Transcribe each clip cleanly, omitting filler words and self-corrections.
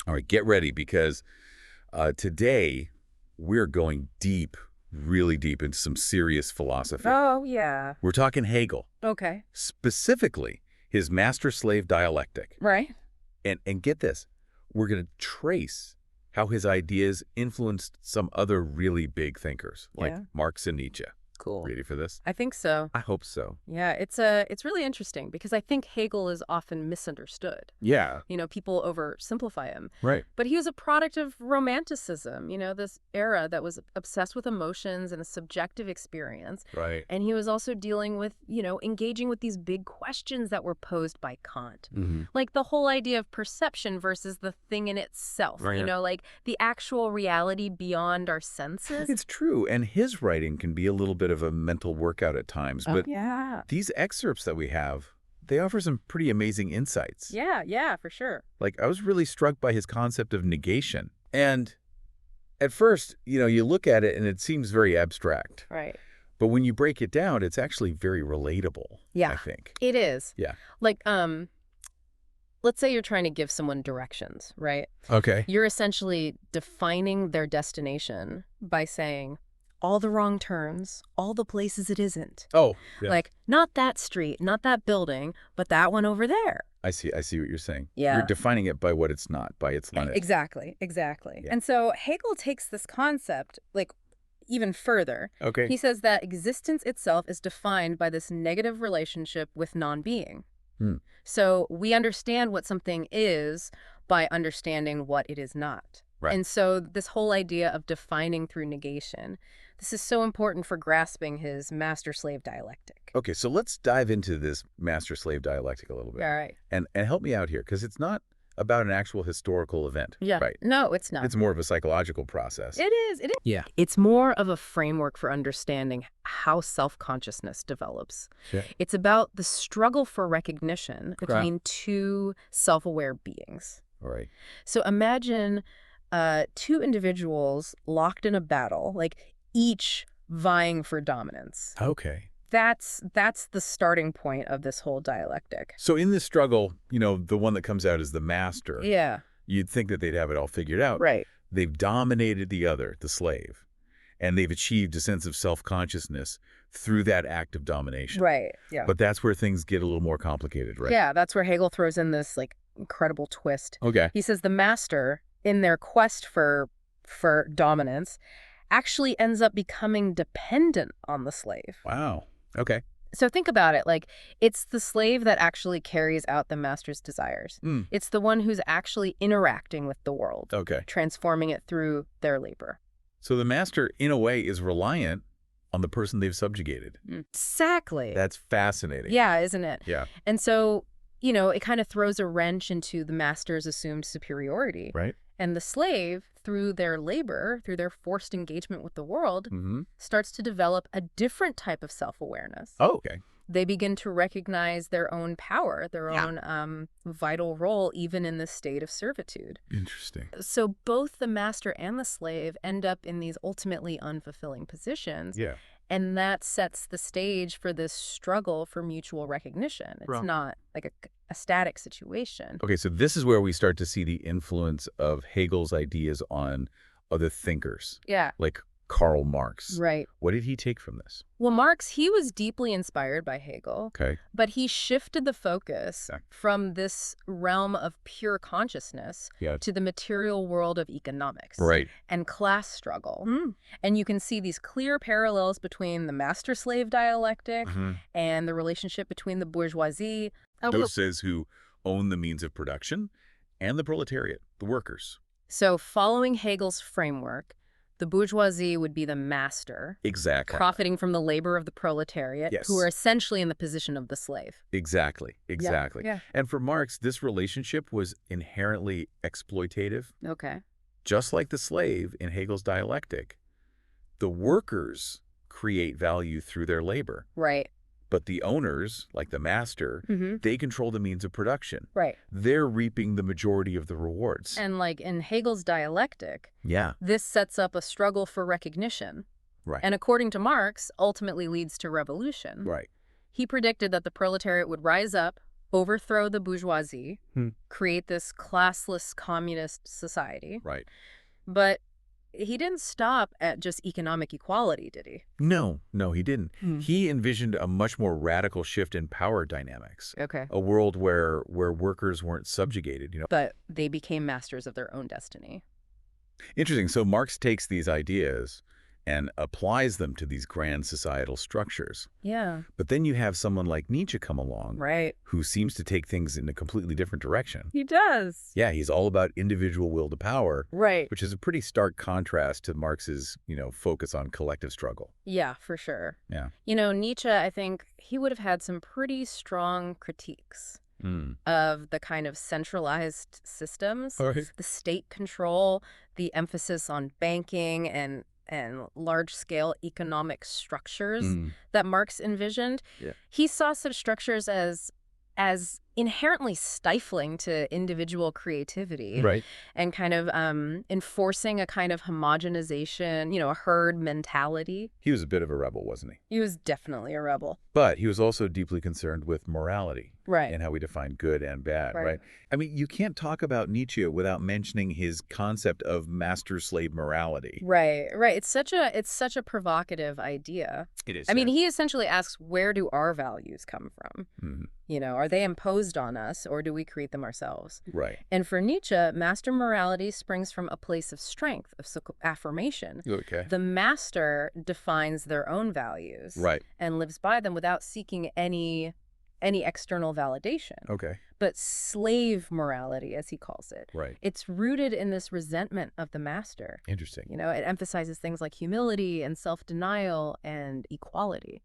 All right, get ready because today we're going deep, really deep into some serious philosophy. Oh, yeah. We're talking Hegel, Okay. specifically his master-slave dialectic. Right. And get this, we're going to trace how his ideas influenced some other really big thinkers, like Yeah. Marx and Nietzsche. Cool. Ready for this? I think so. I hope so. Yeah, it's really interesting because I think Hegel is often misunderstood. Yeah. People oversimplify him. Right. But he was a product of Romanticism, this era that was obsessed with emotions and a subjective experience. Right. And he was also dealing with, engaging with these big questions that were posed by Kant. Mm-hmm. Like the whole idea of perception versus the thing in itself, Right. like the actual reality beyond our senses. It's true, and his writing can be a little bit of a mental workout at times, but yeah. these excerpts that we have, they offer some pretty amazing insights. Yeah, for sure. Like, I was really struck by his concept of negation. And at first, you look at it and it seems very abstract. Right. But when you break it down, it's actually very relatable, Yeah. I think. It is. Yeah. Like, let's say you're trying to give someone directions, right? Okay. You're essentially defining their destination by saying, all the wrong turns, all the places it isn't. Oh, yeah. Like, not that street, not that building, but that one over there. I see what you're saying. Yeah. You're defining it by what it's not, by its limit. Exactly. Yeah. And so Hegel takes this concept, even further. Okay. He says that existence itself is defined by this negative relationship with non-being. So we understand what something is by understanding what it is not. Right. And so this whole idea of defining through negation, this is so important for grasping his master-slave dialectic. Okay, so let's dive into this master-slave dialectic a little bit. All right. And help me out here, because it's not about an actual historical event. Yeah. Right. No, it's not. It's more of a psychological process. It is. Yeah. It's more of a framework for understanding how self-consciousness develops. Sure. It's about the struggle for recognition between two self-aware beings. All right. So imagine two individuals locked in a battle, each vying for dominance. Okay. That's the starting point of this whole dialectic. So in this struggle, the one that comes out is the master. Yeah. You'd think that they'd have it all figured out. Right. They've dominated the other, the slave, and they've achieved a sense of self-consciousness through that act of domination. Right. Yeah. But that's where things get a little more complicated, right? Yeah, that's where Hegel throws in this incredible twist. Okay. He says the master, in their quest for dominance, actually ends up becoming dependent on the slave. Wow. Okay. So think about it, it's the slave that actually carries out the master's desires. It's the one who's actually interacting with the world, Okay. transforming it through their labor. So the master, in a way, is reliant on the person they've subjugated. Exactly. That's fascinating. Yeah, isn't it? Yeah. And so, it kind of throws a wrench into the master's assumed superiority. Right. And the slave, through their labor, through their forced engagement with the world, starts to develop a different type of self-awareness. Oh, okay. They begin to recognize their own power, their own vital role, even in this state of servitude. Interesting. So both the master and the slave end up in these ultimately unfulfilling positions. Yeah. And that sets the stage for this struggle for mutual recognition. It's not like a static situation. Okay, so this is where we start to see the influence of Hegel's ideas on other thinkers. Yeah. Like Karl Marx. Right. What did he take from this? Well, Marx, he was deeply inspired by Hegel. Okay. But he shifted the focus from this realm of pure consciousness to the material world of economics and class struggle. And you can see these clear parallels between the master-slave dialectic and the relationship between the bourgeoisie. Those who own the means of production and the proletariat, the workers. So following Hegel's framework, the bourgeoisie would be the master. Exactly. Profiting from the labor of the proletariat, who are essentially in the position of the slave. Exactly. Yeah. And for Marx, this relationship was inherently exploitative. Okay. Just like the slave in Hegel's dialectic, the workers create value through their labor. Right. But the owners, like the master, they control the means of production. Right. They're reaping the majority of the rewards. And in Hegel's dialectic, this sets up a struggle for recognition. Right. And according to Marx, ultimately leads to revolution. Right. He predicted that the proletariat would rise up, overthrow the bourgeoisie, create this classless communist society. Right. But he didn't stop at just economic equality, did he? No, he didn't. He envisioned a much more radical shift in power dynamics. Okay. A world where workers weren't subjugated, But they became masters of their own destiny. Interesting. So Marx takes these ideas and applies them to these grand societal structures. Yeah. But then you have someone like Nietzsche come along, Right. who seems to take things in a completely different direction. He does. Yeah, he's all about individual will to power, Right. which is a pretty stark contrast to Marx's, focus on collective struggle. Yeah, for sure. Yeah. Nietzsche, I think he would have had some pretty strong critiques of the kind of centralized systems, Right. the state control, the emphasis on banking and large-scale economic structures that Marx envisioned. Yeah. He saw such structures as inherently stifling to individual creativity, Right. and kind of enforcing a kind of homogenization, a herd mentality. He was a bit of a rebel, wasn't he? He was definitely a rebel. But he was also deeply concerned with morality. Right. And how we define good and bad, Right. right? I mean, you can't talk about Nietzsche without mentioning his concept of master-slave morality. Right. It's such a provocative idea. It is. I mean, he essentially asks, where do our values come from? Are they imposed on us, or do we create them ourselves? Right. And for Nietzsche, master morality springs from a place of strength, of affirmation. Okay. The master defines their own values, Right. and lives by them without seeking any external validation. Okay. But slave morality, as he calls it, Right. it's rooted in this resentment of the master. Interesting. It emphasizes things like humility and self-denial and equality.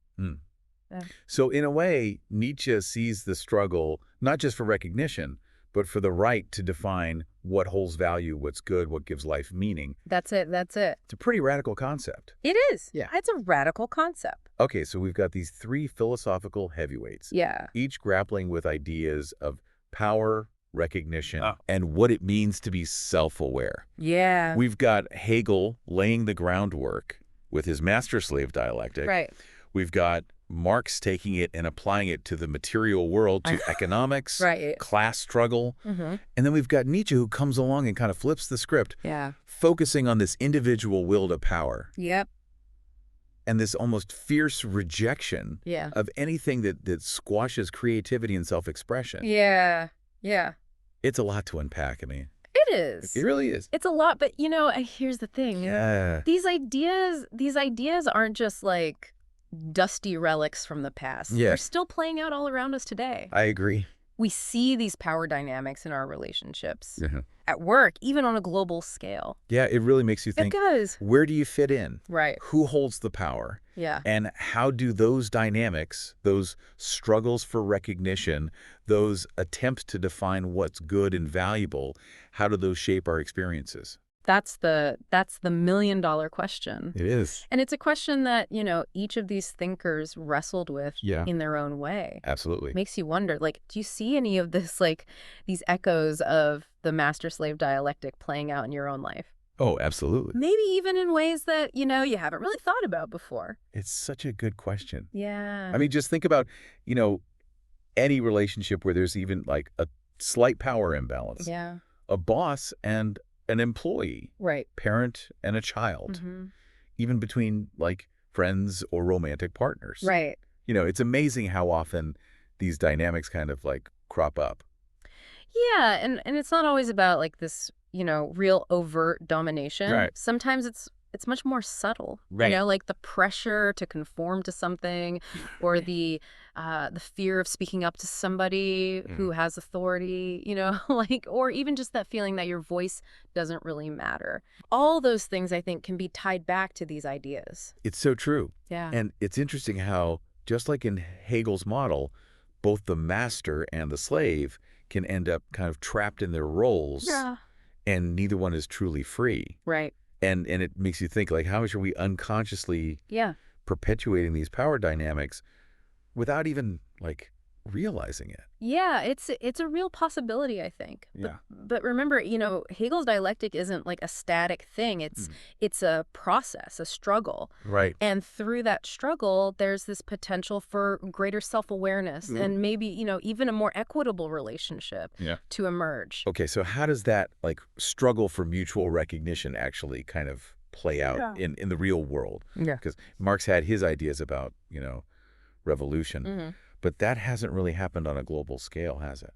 Yeah. So in a way, Nietzsche sees the struggle not just for recognition, but for the right to define what holds value, what's good, what gives life meaning. That's it. It's a pretty radical concept. It is. Yeah. It's a radical concept. Okay, so we've got these three philosophical heavyweights, Yeah. each grappling with ideas of power, recognition, and what it means to be self-aware. Yeah. We've got Hegel laying the groundwork with his master-slave dialectic. Right. We've got Marx taking it and applying it to the material world, to economics, Right. class struggle. And then we've got Nietzsche, who comes along and kind of flips the script, Yeah. focusing on this individual will to power. Yep. And this almost fierce rejection Yeah. of anything that squashes creativity and self-expression. Yeah. Yeah. It's a lot to unpack, I mean. It is. It really is. It's a lot, but here's the thing. Yeah. These ideas aren't just like dusty relics from the past. Yeah. They're still playing out all around us today. I agree. We see these power dynamics in our relationships, Yeah. at work, even on a global scale. Yeah, it really makes you think, It does. where do you fit in? Right. Who holds the power? Yeah. And how do those dynamics, those struggles for recognition, those attempts to define what's good and valuable, how do those shape our experiences? That's the million-dollar question. It is. And it's a question that, each of these thinkers wrestled with in their own way. Absolutely. Makes you wonder, do you see any of this, these echoes of the master-slave dialectic playing out in your own life? Oh, absolutely. Maybe even in ways that, you haven't really thought about before. It's such a good question. Yeah. I mean, just think about, any relationship where there's even a slight power imbalance. Yeah. A boss and an employee. Right. Parent and a child. Even between friends or romantic partners. Right. It's amazing how often these dynamics kind of crop up. Yeah, and it's not always about this, real overt domination. Right. Sometimes it's much more subtle. Right. The pressure to conform to something, or the fear of speaking up to somebody who has authority, or even just that feeling that your voice doesn't really matter. All those things, I think, can be tied back to these ideas. It's so true. Yeah. And it's interesting how, just like in Hegel's model, both the master and the slave can end up kind of trapped in their roles. Yeah. And neither one is truly free. Right. And it makes you think, how much are we unconsciously perpetuating these power dynamics without even realizing it. Yeah, it's a real possibility, I think. Yeah. But remember, Hegel's dialectic isn't like a static thing. It's a process, a struggle. Right. And through that struggle, there's this potential for greater self-awareness and maybe, even a more equitable relationship to emerge. Okay, so how does that like struggle for mutual recognition actually kind of play out in the real world? Yeah. Because Marx had his ideas about, revolution. But that hasn't really happened on a global scale, has it?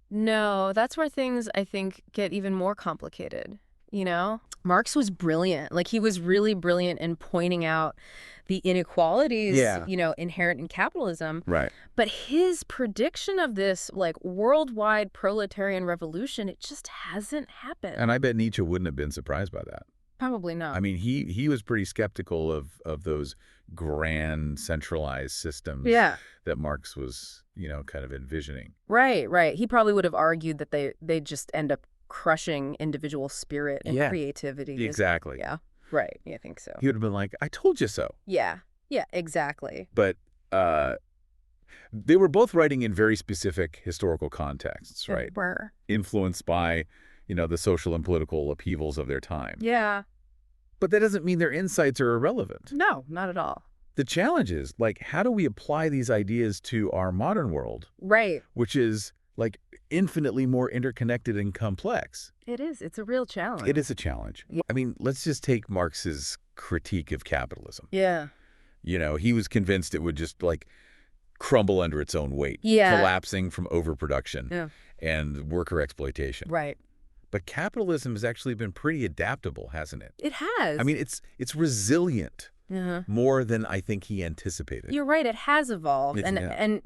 No, that's where things, I think, get even more complicated. Marx was brilliant. Like, he was really brilliant in pointing out the inequalities, inherent in capitalism. Right. But his prediction of this, like, worldwide proletarian revolution, it just hasn't happened. And I bet Nietzsche wouldn't have been surprised by that. Probably not. I mean, he was pretty skeptical of those grand centralized systems that Marx was, kind of envisioning. Right. He probably would have argued that they just end up crushing individual spirit and creativity. Exactly. Yeah. Right. Yeah, I think so. He would have been like, I told you so. Yeah, exactly. But they were both writing in very specific historical contexts, right? They were. Influenced by, the social and political upheavals of their time. Yeah. But that doesn't mean their insights are irrelevant. No, not at all. The challenge is, like, how do we apply these ideas to our modern world? Right. Which is, like, infinitely more interconnected and complex. It is. It's a real challenge. It is a challenge. Yeah. I mean, let's just take Marx's critique of capitalism. Yeah. He was convinced it would just, like, crumble under its own weight. Yeah. Collapsing from overproduction and worker exploitation. Right. But capitalism has actually been pretty adaptable, hasn't it? It has. I mean, it's resilient more than I think he anticipated. You're right. It has evolved. And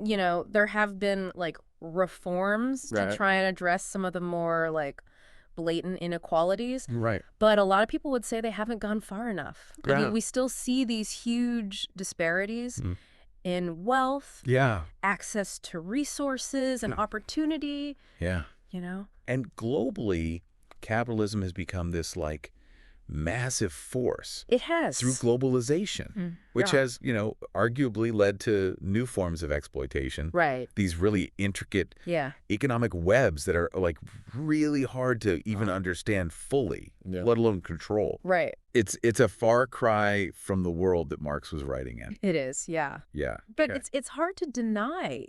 there have been, like, reforms to try and address some of the more, like, blatant inequalities. Right. But a lot of people would say they haven't gone far enough. I mean, we still see these huge disparities in wealth, access to resources and opportunity. Yeah. And globally, capitalism has become this, like, massive force. It has. Through globalization, which has, arguably led to new forms of exploitation. Right. These really intricate economic webs that are, like, really hard to even understand fully, let alone control. Right. It's a far cry from the world that Marx was writing in. It is, yeah. Yeah. But it's hard to deny,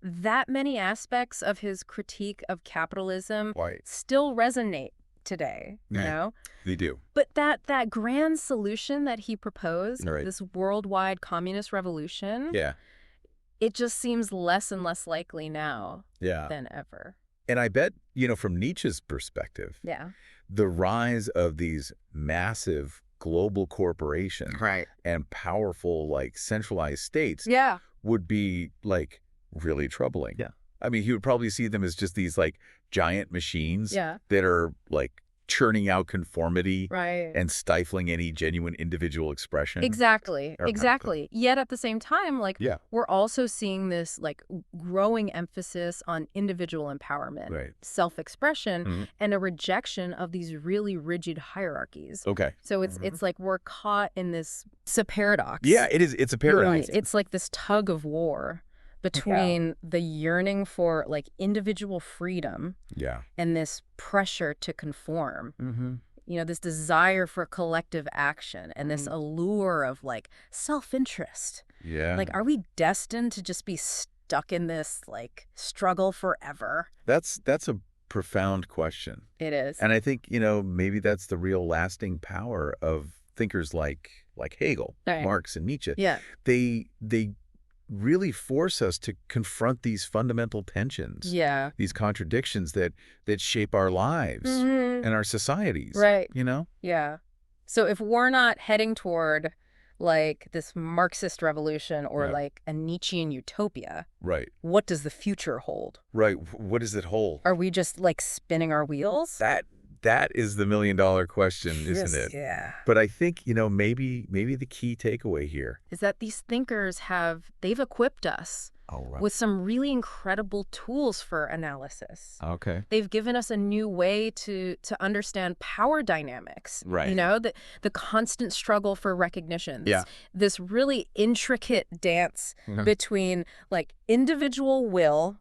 that many aspects of his critique of capitalism still resonate today, They do. But that grand solution that he proposed, this worldwide communist revolution, it just seems less and less likely now than ever. And I bet, from Nietzsche's perspective, the rise of these massive global corporations and powerful, like, centralized states would be, like, really troubling. Yeah. I mean, he would probably see them as just these, like, giant machines that are, like, churning out conformity and stifling any genuine individual expression. Exactly. Yet at the same time, like, we're also seeing this, like, growing emphasis on individual empowerment, self-expression, and a rejection of these really rigid hierarchies. Okay. So it's like we're caught in this paradox. Yeah, it is. It's a paradox. It's like this tug of war between the yearning for, like, individual freedom and this pressure to conform. This desire for collective action and this allure of, like, self-interest. Yeah. Like, are we destined to just be stuck in this, like, struggle forever? That's a profound question. It is. And I think, maybe that's the real lasting power of thinkers like Hegel, Marx, and Nietzsche. Yeah. They really force us to confront these fundamental tensions, these contradictions that shape our lives and our societies. Right. Yeah. So if we're not heading toward, like, this Marxist revolution or like a Nietzschean utopia, what does the future hold? Right. What does it hold? Are we just, like, spinning our wheels? That is the million-dollar question, isn't it? Yeah. But I think, maybe the key takeaway here is that these thinkers they've equipped us with some really incredible tools for analysis. Okay. They've given us a new way to understand power dynamics. Right. You know, the constant struggle for recognition. Yeah. This really intricate dance between like individual will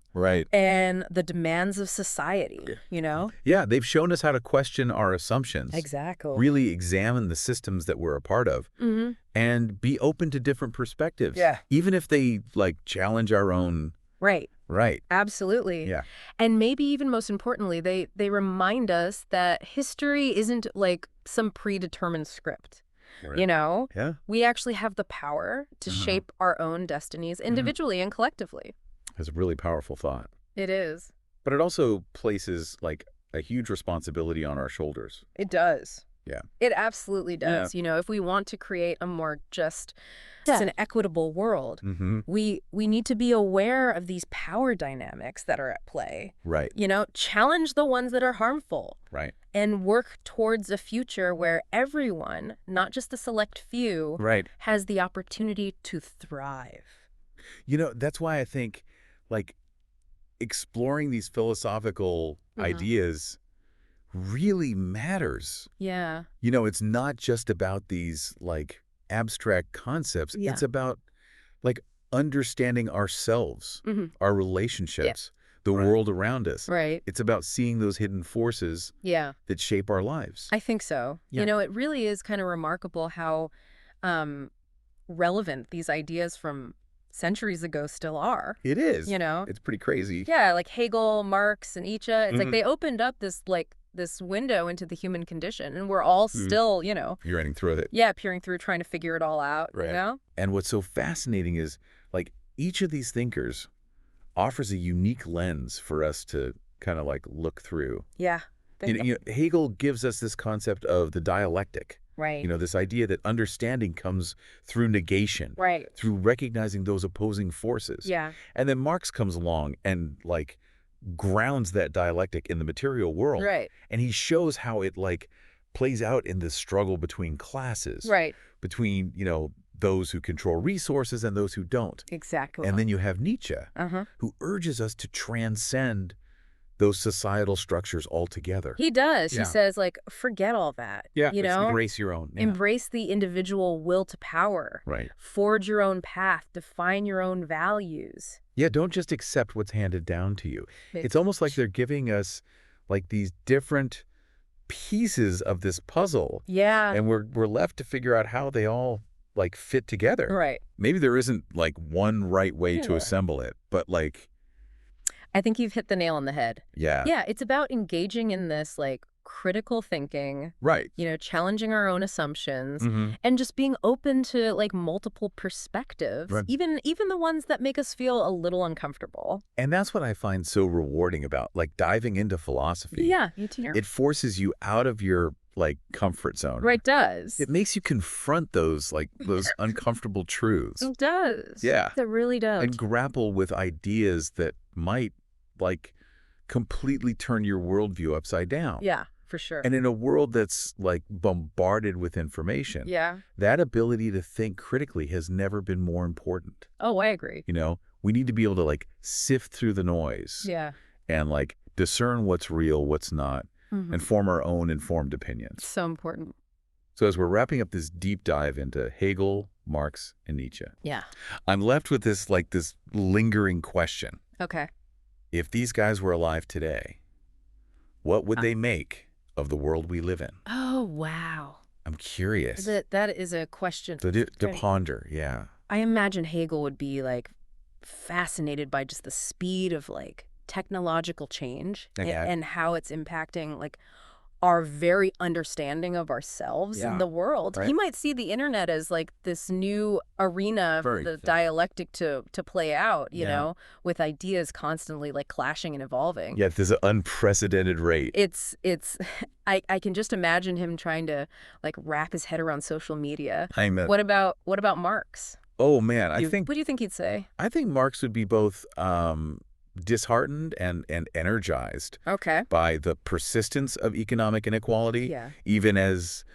and the demands of society, you know? Yeah, they've shown us how to question our assumptions. Exactly. Really examine the systems that we're a part of. And be open to different perspectives. Yeah. Even if they, like, challenge our own... Right. Right. Absolutely. Yeah. And maybe even most importantly, they remind us that history isn't like some predetermined script. Right. You know? Yeah. We actually have the power to shape our own destinies individually and collectively. That's a really powerful thought. It is. But it also places, like, a huge responsibility on our shoulders. It does. Yeah. It absolutely does. Yeah. You know, if we want to create a more just and equitable world, we need to be aware of these power dynamics that are at play. Right. You know, challenge the ones that are harmful. Right. And work towards a future where everyone, not just the select few, has the opportunity to thrive. You know, that's why I think, like, exploring these philosophical ideas really matters. Yeah. You know, it's not just about these, like, abstract concepts. Yeah. It's about, like, understanding ourselves, our relationships, the world around us. Right. It's about seeing those hidden forces that shape our lives. I think so. Yeah. You know, it really is kind of remarkable how relevant these ideas from centuries ago still are. It is. You know? It's pretty crazy. Yeah, like Hegel, Marx, and Nietzsche. It's like they opened up this, like, this window into the human condition, and we're all still, you know... Peering through it. Yeah, peering through, trying to figure it all out, you know? And what's so fascinating is, like, each of these thinkers offers a unique lens for us to kind of, like, look through. Yeah. You know, Hegel gives us this concept of the dialectic. Right. You know, this idea that understanding comes through negation. Right. Through recognizing those opposing forces. Yeah. And then Marx comes along and, like, grounds that dialectic in the material world. Right. And he shows how it, like, plays out in this struggle between classes. Right. Between, you know, those who control resources and those who don't. Exactly. And then you have Nietzsche, who urges us to transcend those societal structures altogether. He does. He says, like, forget all that. Yeah. You know? Embrace your own. Yeah. Embrace the individual will to power. Right. Forge your own path. Define your own values. Yeah, don't just accept what's handed down to you. It's almost like they're giving us, like, these different pieces of this puzzle. Yeah. And we're left to figure out how they all, like, fit together. Right. Maybe there isn't, like, one right way to assemble it, but, like... I think you've hit the nail on the head. Yeah. Yeah, it's about engaging in this, like, critical thinking. Right. You know, challenging our own assumptions and just being open to, like, multiple perspectives, even the ones that make us feel a little uncomfortable. And that's what I find so rewarding about, like, diving into philosophy. Yeah, me too. It forces you out of your, like, comfort zone. Right, it does. It makes you confront those, like, those uncomfortable truths. It does. Yeah. It really does. And grapple with ideas that might, like, completely turn your worldview upside down. Yeah, for sure. And in a world that's, like, bombarded with information, that ability to think critically has never been more important. Oh, I agree. You know, we need to be able to, like, sift through the noise. Yeah. And, like, discern what's real, what's not, and form our own informed opinions. So important. So as we're wrapping up this deep dive into Hegel, Marx, and Nietzsche, I'm left with this, like, this lingering question. Okay. If these guys were alive today, what would they make of the world we live in? Oh, wow. I'm curious. That is a question. To ponder, yeah. I imagine Hegel would be, like, fascinated by just the speed of, like, technological change and how it's impacting, like, our very understanding of ourselves and the world. Right. He might see the internet as, like, this new arena for the dialectic to play out, you know, with ideas constantly, like, clashing and evolving. Yeah, there's an unprecedented rate. I can just imagine him trying to, like, wrap his head around social media. Amen. What about Marx? Oh, man, what do you think he'd say? I think Marx would be both disheartened and energized by the persistence of economic inequality, even as,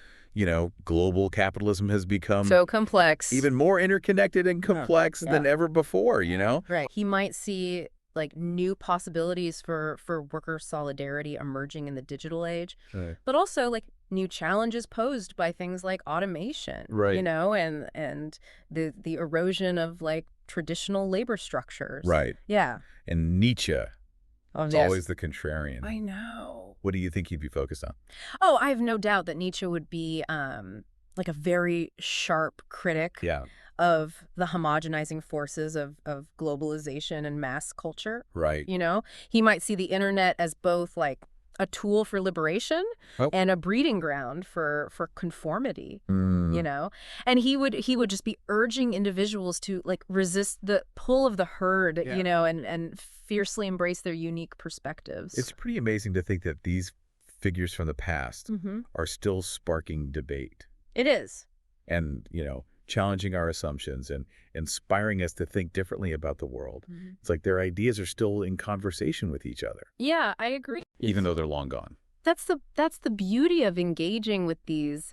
global capitalism has become so complex, even more interconnected and complex than ever before, Right. He might see like new possibilities for worker solidarity emerging in the digital age, but also like new challenges posed by things like automation, and the erosion of like traditional labor structures. Right. Yeah. And Nietzsche. Oh, It's always the contrarian. I know. What do you think he'd be focused on? Oh, I have no doubt that Nietzsche would be like a very sharp critic of the homogenizing forces of globalization and mass culture. Right. He might see the internet as both like a tool for liberation and a breeding ground for conformity, and he would just be urging individuals to like resist the pull of the herd, and fiercely embrace their unique perspectives. It's pretty amazing to think that these figures from the past are still sparking debate. It is. And, challenging our assumptions and inspiring us to think differently about the world. It's like their ideas are still in conversation with each other. Yeah, I agree. Even though they're long gone. That's the beauty of engaging with these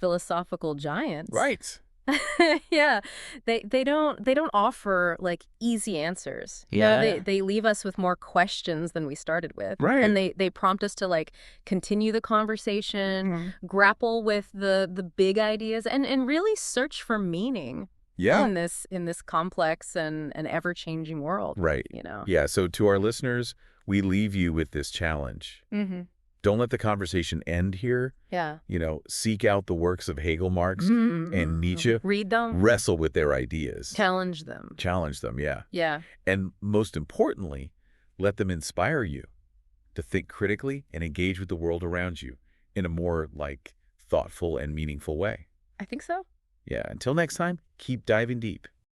philosophical giants. Right. Yeah, they don't offer like easy answers. Yeah, they leave us with more questions than we started with. Right. And they prompt us to like continue the conversation, grapple with the big ideas, and really search for meaning. In this complex and ever-changing world. Right. Yeah. So to our listeners, we leave you with this challenge. Don't let the conversation end here. Yeah. Seek out the works of Hegel, Marx, and Nietzsche. Read them. Wrestle with their ideas. Challenge them. Challenge them, yeah. Yeah. And most importantly, let them inspire you to think critically and engage with the world around you in a more, thoughtful and meaningful way. I think so. Yeah. Until next time, keep diving deep.